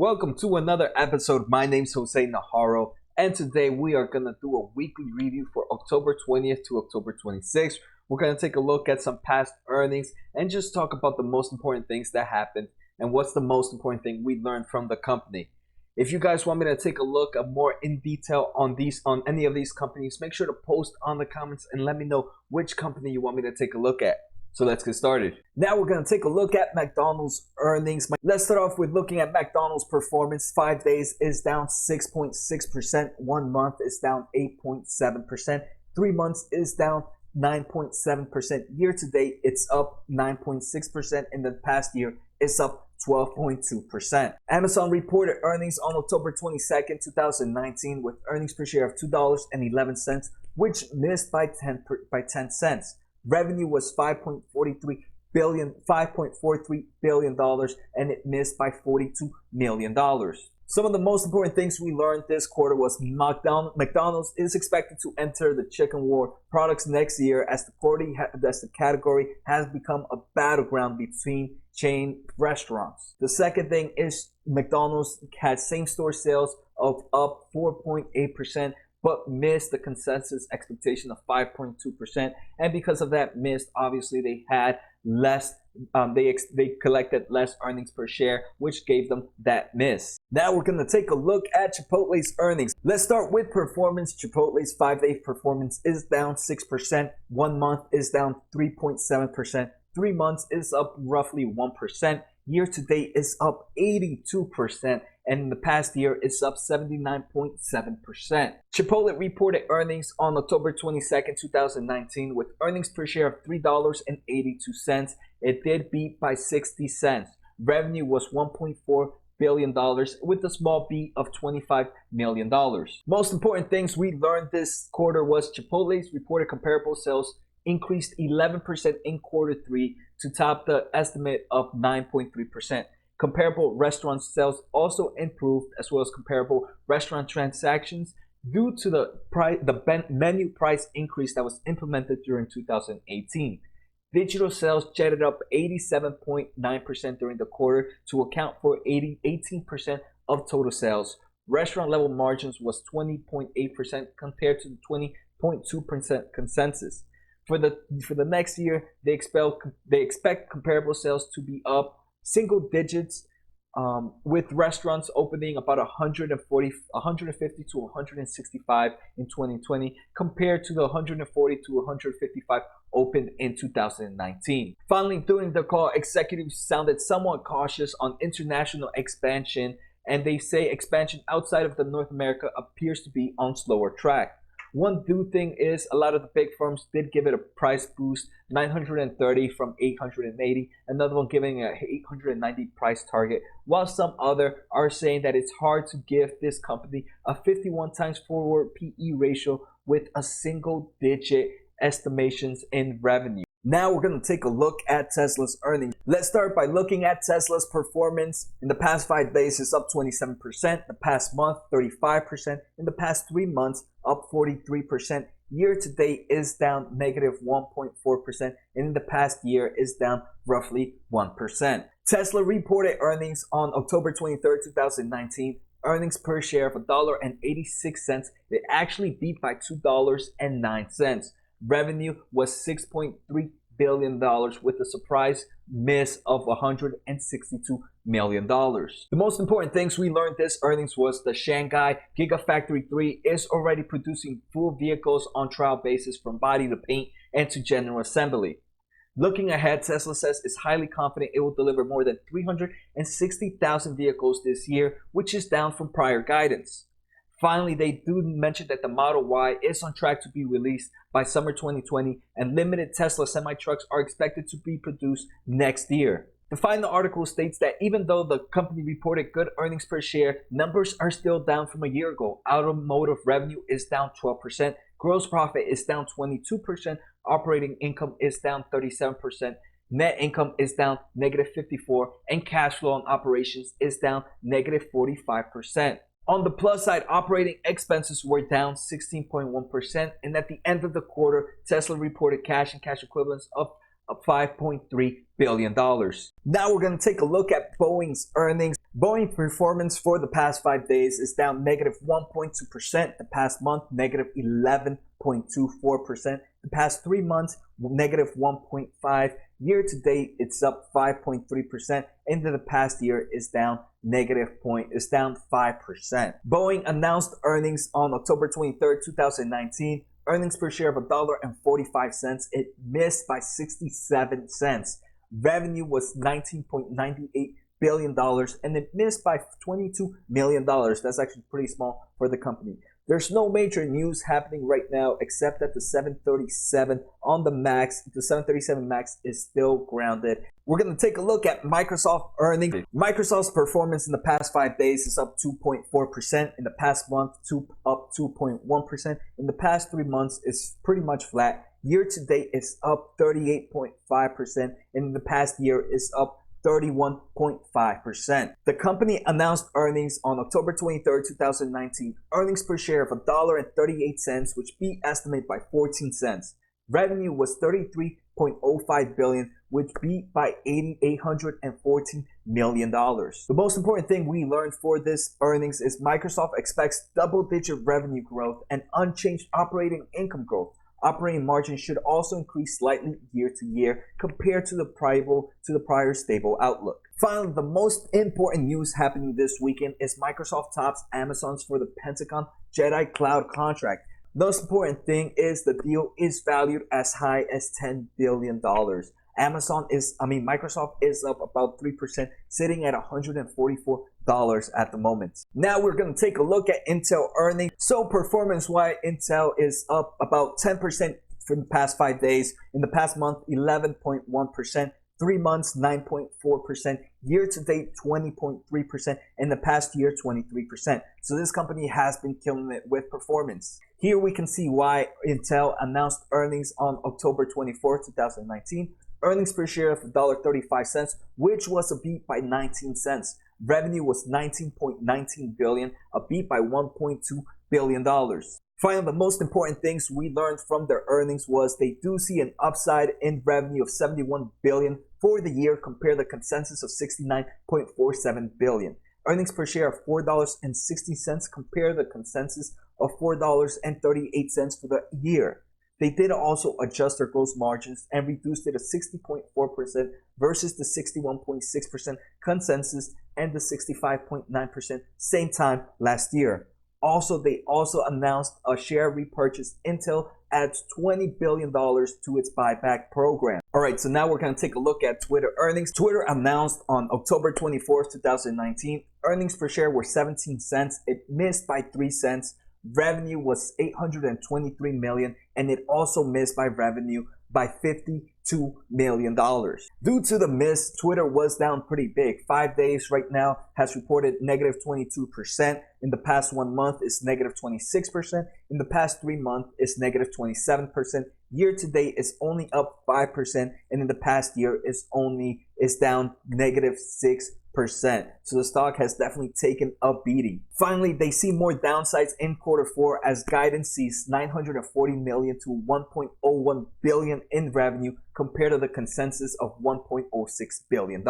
Welcome to another episode. My name's Jose Najarro, and today we are going to do a weekly review for October 20th to October 26th. We're going to take a look at some past earnings and just talk about the most important things that happened and what's the most important thing we learned from the company. If you guys want me to take a look more in detail on any of these companies, make sure to post on the comments and let me know which company you want me to take a look at. So let's get started. Now we're going to take a look at McDonald's earnings. Let's start off with looking at McDonald's performance. 5 days is down 6.6%. 1 month is down 8.7%. 3 months is down 9.7%. Year to date, it's up 9.6%. In the past year, it's up 12.2%. Amazon reported earnings on October 22nd, 2019 with earnings per share of $2.11, which missed by 10 cents. Revenue was $5.43 billion, and it missed by $42 million. Some of the most important things we learned this quarter was McDonald's is expected to enter the chicken war products next year as the category has become a battleground between chain restaurants. The second thing is McDonald's had same-store sales of up 4.8%, but missed the consensus expectation of 5.2%, and because of that missed, obviously they had less. They collected less earnings per share, which gave them that miss. Now we're gonna take a look at Chipotle's earnings. Let's start with performance. Chipotle's 5-day performance is down 6%. 1 month is down 3.7%. 3 months is up roughly 1%. Year to date is up 82%, and in the past year it's up 79.7%. Chipotle reported earnings on October 22nd, 2019 with earnings per share of $3.82. It did beat by 60 cents. Revenue was $1.4 billion with a small beat of $25 million. Most important things we learned this quarter was Chipotle's reported comparable sales increased 11% in quarter 3 to top the estimate of 9.3%. Comparable restaurant sales also improved, as well as comparable restaurant transactions due to the menu price increase that was implemented during 2018. Digital sales jetted up 87.9% during the quarter to account for 18% of total sales. Restaurant level margins was 20.8% compared to the 20.2% consensus. For the next year, they expect comparable sales to be up single digits, with restaurants opening about 150 to 165 in 2020 compared to the 140 to 155 opened in 2019. Finally, during the call, executives sounded somewhat cautious on international expansion, and they say expansion outside of North America appears to be on slower track. One good thing is a lot of the big firms did give it a price boost, 930 from 880, another one giving an 890 price target, while some other are saying that it's hard to give this company a 51 times forward PE ratio with a single digit estimations in revenue. Now we're going to take a look at Tesla's earnings. Let's start by looking at Tesla's performance. In the past 5 days, it's up 27%. The past month, 35%. In the past 3 months, up 43%. Year to date is down negative 1.4%. And in the past year is down roughly 1%. Tesla reported earnings on October 23rd, 2019. Earnings per share of $1.86. It actually beat by $2.09. Revenue was $6.3 billion with a surprise miss of $162 million. The most important things we learned this earnings was the Shanghai Gigafactory 3 is already producing full vehicles on trial basis from body to paint and to general assembly. Looking ahead, Tesla says it's highly confident it will deliver more than 360,000 vehicles this year, which is down from prior guidance. Finally, they do mention that the Model Y is on track to be released by summer 2020, and limited Tesla semi-trucks are expected to be produced next year. The final article states that even though the company reported good earnings per share, numbers are still down from a year ago. Automotive revenue is down 12%, gross profit is down 22%, operating income is down 37%, net income is down negative 54%, and cash flow on operations is down negative 45%. On the plus side, operating expenses were down 16.1%, and at the end of the quarter, Tesla reported cash and cash equivalents of $5.3 billion. Now we're going to take a look at Boeing's earnings. Boeing performance for the past 5 days is down negative 1.2%. The past month, negative 11.24%. The past 3 months, negative 1.5%. Year to date, it's up 5.3%. Into the past year is down is down 5%. Boeing announced earnings on October 23rd, 2019. Earnings per share of $1.45. It missed by 67 cents. Revenue was $19.98 billion and it missed by $22 million. That's actually pretty small for the company. There's no major news happening right now except that the 737 on the MAX, the 737 MAX is still grounded. We're going to take a look at Microsoft earnings. Microsoft's performance in the past 5 days is up 2.4%. In the past month, up 2.1%. In the past 3 months, it's pretty much flat. Year to date, it's up 38.5%. And in the past year, it's up 31.5%. The company announced earnings on October 23rd, 2019. Earnings per share of $1.38, which beat estimate by 14 cents. Revenue was $33.05 billion, which beat by $814 million. The most important thing we learned for this earnings is Microsoft expects double-digit revenue growth and unchanged operating income growth. Operating margin should also increase slightly year to year compared to the prior stable outlook. Finally, the most important news happening this weekend is Microsoft tops Amazon's for the Pentagon Jedi Cloud contract. The most important thing is the deal is valued as high as $10 billion. Microsoft is up about 3%, sitting at $144 at the moment. Now we're going to take a look at Intel earnings. So performance-wise, Intel is up about 10% for the past 5 days. In the past month, 11.1%. 3 months, 9.4%. Year to date, 20.3%. In the past year, 23%. So this company has been killing it with performance. Here we can see why Intel announced earnings on October 24, 2019. Earnings per share of $1.35, which was a beat by 19 cents. Revenue was $19.19 billion, a beat by $1.2 billion. Finally, the most important things we learned from their earnings was they do see an upside in revenue of $71 billion for the year compared to the consensus of $69.47 billion. Earnings per share of $4.60 compared to the consensus of $4.38 for the year. They did also adjust their gross margins and reduced it to 60.4% versus the 61.6% consensus and the 65.9% same time last year. They also announced a share repurchase. Intel adds $20 billion to its buyback program. Alright, so now we're going to take a look at Twitter earnings. Twitter announced on October 24th, 2019, earnings per share were 17 cents. It missed by 3 cents. Revenue was $823 million, and it also missed by revenue by $52 million. Due to the miss, Twitter was down pretty big. 5 days right now has reported negative 22%. In the past 1 month, it's negative 26%. In the past 3 months, it's negative 27%. Year to date, it's only up 5%, and in the past year, it's down negative 6%. So the stock has definitely taken a beating. Finally, they see more downsides in Q4 as guidance sees $940 million to $1.01 billion in revenue compared to the consensus of $1.06 billion.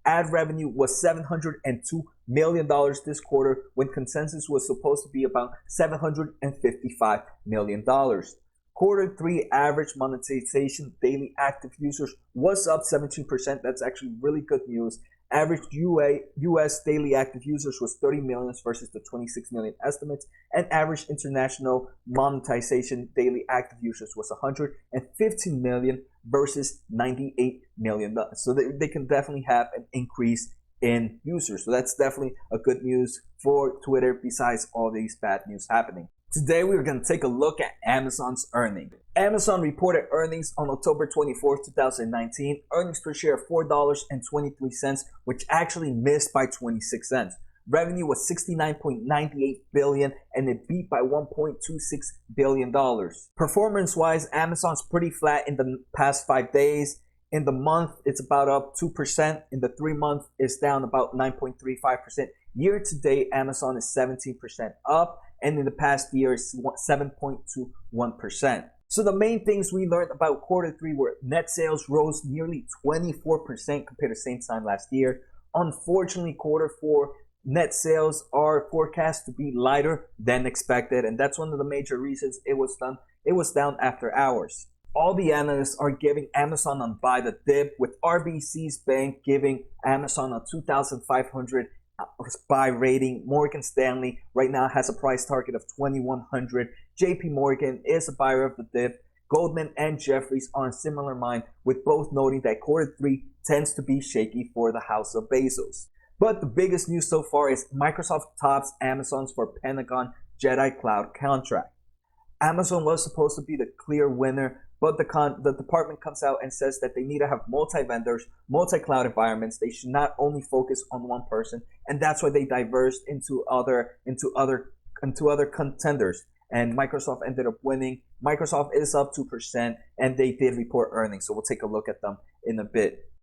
Ad revenue was $702 million this quarter when consensus was supposed to be about $755 million. Q3 average monetization daily active users was up 17%. That's actually really good news. Average US daily active users was 30 million versus the 26 million estimates, and average international monetization daily active users was 115 million versus 98 million. So they can definitely have an increase in users. So that's definitely a good news for Twitter besides all these bad news happening. Today, we're going to take a look at Amazon's earnings. Amazon reported earnings on October 24, 2019. Earnings per share of $4.23, which actually missed by 26 cents. Revenue was $69.98 billion, and it beat by $1.26 billion. Performance-wise, Amazon's pretty flat in the past 5 days. In the month, it's about up 2%. In the 3 month, it's down about 9.35%. Year to date, Amazon is 17% up. And in the past year, it's 7.21%. So the main things we learned about quarter three were net sales rose nearly 24% compared to the same time last year. Unfortunately, quarter four net sales are forecast to be lighter than expected, and that's one of the major reasons it was done. It was down after hours. All the analysts are giving Amazon on buy the dip, with RBC's bank giving Amazon a 2,500 buy rating. Morgan Stanley right now has a price target of 2,100. JP Morgan is a buyer of the dip. Goldman and Jefferies are in similar mind, with both noting that quarter three tends to be shaky for the house of Bezos. But the biggest news so far is Microsoft tops Amazon's for Pentagon Jedi Cloud contract. Amazon was supposed to be the clear winner, but the department comes out and says that they need to have multi-vendors, multi-cloud environments. They should not only focus on one person, and that's why they diverged into other contenders. And Microsoft ended up winning. Microsoft is up 2%, and they did report earnings, so we'll take a look at them in a bit.